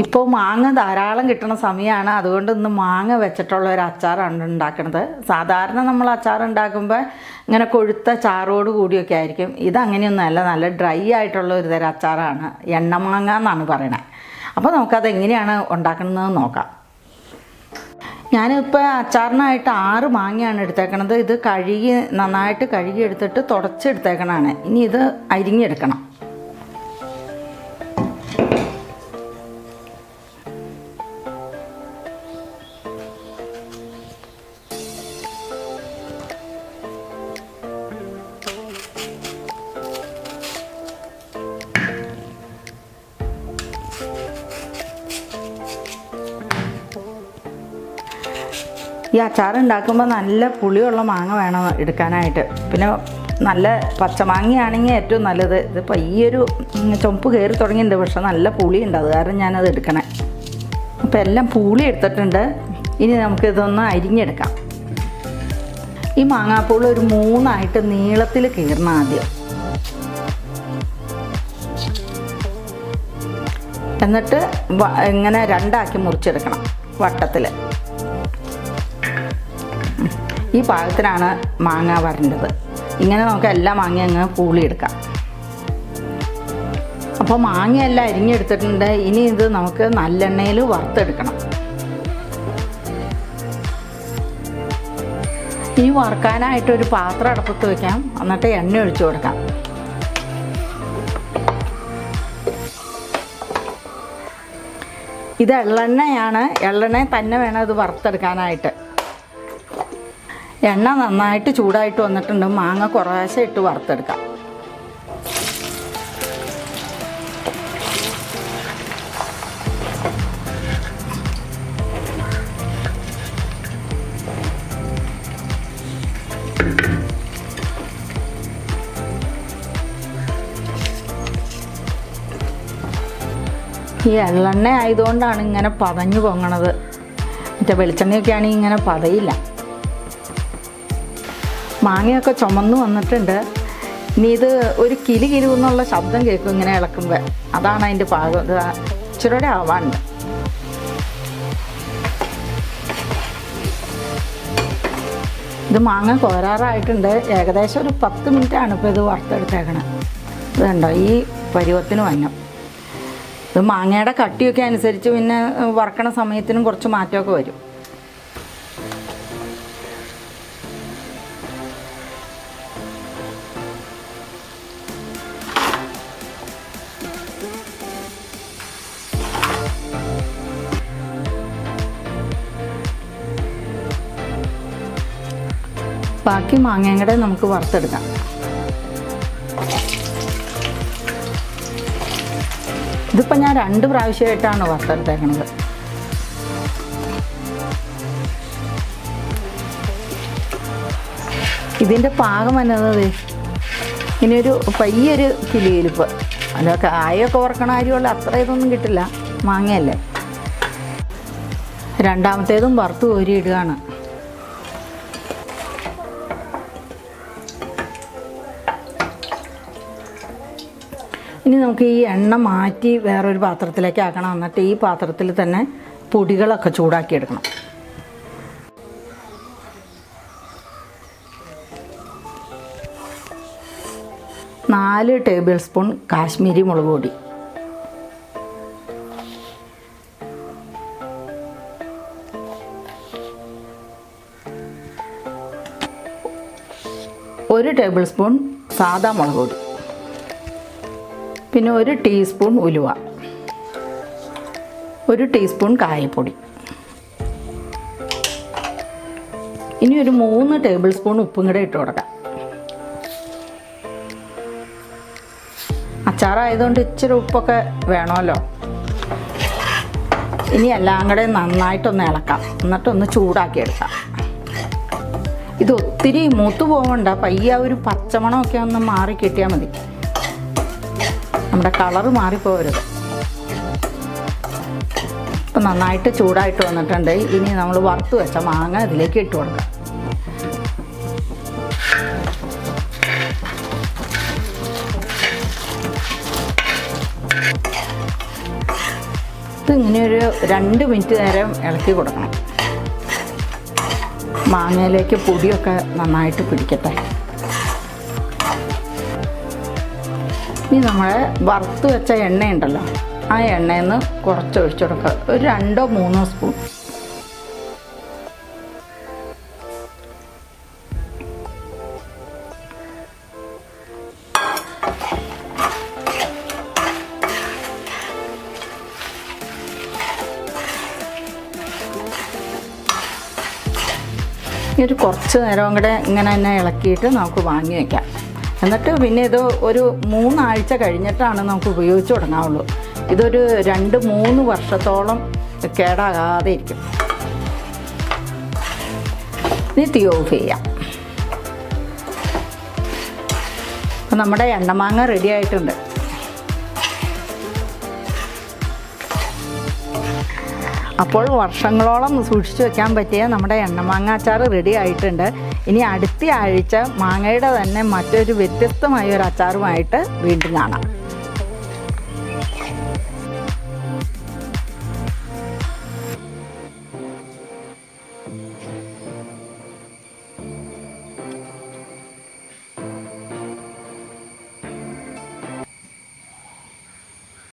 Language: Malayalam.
ഇപ്പോൾ മാങ്ങ ധാരാളം കിട്ടുന്ന സമയമാണ്. അതുകൊണ്ട് ഇന്ന് മാങ്ങ വെച്ചിട്ടുള്ള ഒരു അച്ചാറാണ് ഉണ്ടാക്കുന്നത്. സാധാരണ നമ്മൾ അച്ചാർ ഉണ്ടാക്കുമ്പോൾ ഇങ്ങനെ കൊഴുത്ത ചാറോട് കൂടിയൊക്കെ ആയിരിക്കും. ഇതങ്ങനെയൊന്നുമല്ല, നല്ല ഡ്രൈ ആയിട്ടുള്ള ഒരു തരം അച്ചാറാണ്. എണ്ണമാങ്ങ എന്നാണ് പറയണത്. അപ്പോൾ നമുക്കത് എങ്ങനെയാണ് ഉണ്ടാക്കുന്നതെന്ന് നോക്കാം. ഞാനിപ്പോൾ അച്ചാറിനായിട്ട് 6 മാങ്ങയാണ് എടുത്തേക്കണത്. ഇത് നന്നായിട്ട് കഴുകി എടുത്തിട്ട് തുടച്ചെടുത്തേക്കണതാണ്. ഇനി ഇത് അരിഞ്ഞെടുക്കണം. ഈ അച്ചാർ ഉണ്ടാക്കുമ്പോൾ നല്ല പുളിയുള്ള മാങ്ങ വേണം എടുക്കാനായിട്ട്. പിന്നെ നല്ല പച്ചമാങ്ങയാണെങ്കിൽ ഏറ്റവും നല്ലത്. ഇതിപ്പോൾ ഈ ഒരു ചുമപ്പ് കയറി തുടങ്ങിയിട്ടുണ്ട്, പക്ഷെ നല്ല പുളിയുണ്ട്. അത് കാരണം ഞാനത് എടുക്കണേ. അപ്പോൾ എല്ലാം പുളി എടുത്തിട്ടുണ്ട്. ഇനി നമുക്കിതൊന്ന് അരിഞ്ഞെടുക്കാം. ഈ മാങ്ങാപ്പൂൾ ഒരു 3 നീളത്തിൽ കീറണം ആദ്യം. എന്നിട്ട് ഇങ്ങനെ 2 മുറിച്ചെടുക്കണം വട്ടത്തിൽ. ഈ പാകത്തിനാണ് മാങ്ങ വരേണ്ടത്. ഇങ്ങനെ നമുക്ക് എല്ലാ മാങ്ങ അങ്ങ് പൂളിയെടുക്കാം. അപ്പോൾ മാങ്ങയെല്ലാം അരിഞ്ഞെടുത്തിട്ടുണ്ട്. ഇനി ഇത് നമുക്ക് നല്ലെണ്ണയിൽ വറുത്തെടുക്കണം. ഇനി വറുക്കാനായിട്ടൊരു പാത്രം അടുപ്പത്ത് വയ്ക്കാം. എന്നിട്ട് എണ്ണ ഒഴിച്ചു കൊടുക്കാം. ഇത് എള്ളെണ്ണയാണ്. എള്ളെണ്ണ തന്നെ വേണം ഇത് വറുത്തെടുക്കാനായിട്ട്. എണ്ണ നന്നായിട്ട് ചൂടായിട്ട് വന്നിട്ടുണ്ട്. മാങ്ങ കുറേശ്ശെ ഇട്ട് വറുത്തെടുക്കാം. ഈ എള്ളെണ്ണ ആയതുകൊണ്ടാണ് ഇങ്ങനെ പതഞ്ഞു പൊങ്ങണത്. മറ്റേ വെളിച്ചെണ്ണയൊക്കെ ആണെങ്കിൽ ഇങ്ങനെ പതയില്ല. മാങ്ങയൊക്കെ ചുമന്ന് വന്നിട്ടുണ്ട്. ഇനി ഇത് ഒരു കിലി എന്നുള്ള ശബ്ദം കേൾക്കും ഇങ്ങനെ ഇളക്കുമ്പോൾ. അതാണ് അതിൻ്റെ പാകം. ഇത് ഇച്ചിരിയുടെ ആവാണ്ട്. ഇത് മാങ്ങ കോരാറായിട്ടുണ്ട്. ഏകദേശം ഒരു 10 മിനിറ്റാണ് ഇപ്പോൾ ഇത് വറുത്തെടുത്തേക്കണം. ഇത് കണ്ടോ, ഈ പരുവത്തിന് വന്നു. ഇത് മാങ്ങയുടെ കട്ടിയൊക്കെ അനുസരിച്ച് പിന്നെ വറക്കണ സമയത്തിനും കുറച്ച് മാറ്റമൊക്കെ വരും. ബാക്കി മാങ്ങയും കൂടെ നമുക്ക് വറുത്തെടുക്കാം. ഇതിപ്പോൾ ഞാൻ 2 പ്രാവശ്യമായിട്ടാണ് വറുത്തെടുത്തേക്കണത്. ഇതിൻ്റെ പാകം എന്നത് ഇനിയൊരു പയ്യൊരു കിളിയിലിപ്പ്. അതൊക്കെ ആയൊക്കെ വറക്കണ കാര്യമുള്ള അത്ര ഇതൊന്നും കിട്ടില്ല, മാങ്ങയല്ലേ. രണ്ടാമത്തേതും വറുത്ത് കോരിയിടുകയാണ്. ഇനി നമുക്ക് ഈ എണ്ണ മാറ്റി വേറൊരു പാത്രത്തിലേക്ക് ആക്കണം. എന്നിട്ട് ഈ പാത്രത്തിൽ തന്നെ പൊടികളൊക്കെ ചൂടാക്കിയെടുക്കണം. നാല് ടേബിൾ സ്പൂൺ കാശ്മീരി മുളക് പൊടി, 1 ടേബിൾ സ്പൂൺ സാദാ മുളക് പൊടി, പിന്നെ 1 ടീസ്പൂൺ ഉലുവ, 1 ടീസ്പൂൺ കായപ്പൊടി. ഇനി ഒരു 3 ടേബിൾ സ്പൂൺ ഉപ്പും കൂടെ ഇട്ട് കൊടുക്കാം. അച്ചാറായതുകൊണ്ട് ഇച്ചിരി ഉപ്പൊക്കെ വേണമല്ലോ. ഇനി എല്ലാം കൂടെ നന്നായിട്ടൊന്ന് ഇളക്കാം. എന്നിട്ടൊന്ന് ചൂടാക്കിയെടുക്കാം. ഇത് ഒത്തിരി മൂത്ത് പോകണ്ട, പയ്യ ഒരു പച്ചമണമൊക്കെ ഒന്ന് മാറി കിട്ടിയാൽ മതി. നമ്മുടെ കളറ് മാറിപ്പോകരുത്. ഇപ്പം നന്നായിട്ട് ചൂടായിട്ട് വന്നിട്ടുണ്ട്. ഇനി നമ്മൾ വറുത്ത് വെച്ച മാങ്ങ ഇതിലേക്ക് ഇട്ട് കൊടുക്കാം. ഇതിങ്ങനെ ഒരു 2 മിനിറ്റ് നേരം ഇളക്കി കൊടുക്കണം. മാങ്ങയിലേക്ക് പൊടിയൊക്കെ നന്നായിട്ട് പിടിക്കട്ടെ. ഇനി നമ്മൾ വറുത്ത് വെച്ച എണ്ണയുണ്ടല്ലോ, ആ എണ്ണയിൽ നിന്ന് കുറച്ച് ഒഴിച്ചു കൊടുക്കുക. ഒരു 2-3 സ്പൂൺ. ഒരു കുറച്ച് നേരം കൂടെ ഇങ്ങനെ തന്നെ ഇളക്കിയിട്ട് നമുക്ക് വാങ്ങി വയ്ക്കാം. എന്നിട്ട് പിന്നെ ഇത് ഒരു 3 ആഴ്ച കഴിഞ്ഞിട്ടാണ് നമുക്ക് ഉപയോഗിച്ച് തുടങ്ങാവുള്ളൂ. ഇതൊരു 2-3 വർഷത്തോളം കേടാകാതെ ഇരിക്കും. ഇനി തീ ഓഫ് ചെയ്യാം. അപ്പം നമ്മുടെ എണ്ണമാങ്ങ റെഡി ആയിട്ടുണ്ട്. അപ്പോൾ വർഷങ്ങളോളം സൂക്ഷിച്ചു വെക്കാൻ പറ്റിയ നമ്മുടെ എണ്ണമാങ്ങ അച്ചാർ റെഡി ആയിട്ടുണ്ട്. ഇനി അടുത്ത ആഴ്ച മാങ്ങയുടെ തന്നെ മറ്റൊരു വ്യത്യസ്തമായ ഒരു അച്ചാറുമായിട്ട് വീണ്ടും കാണാം.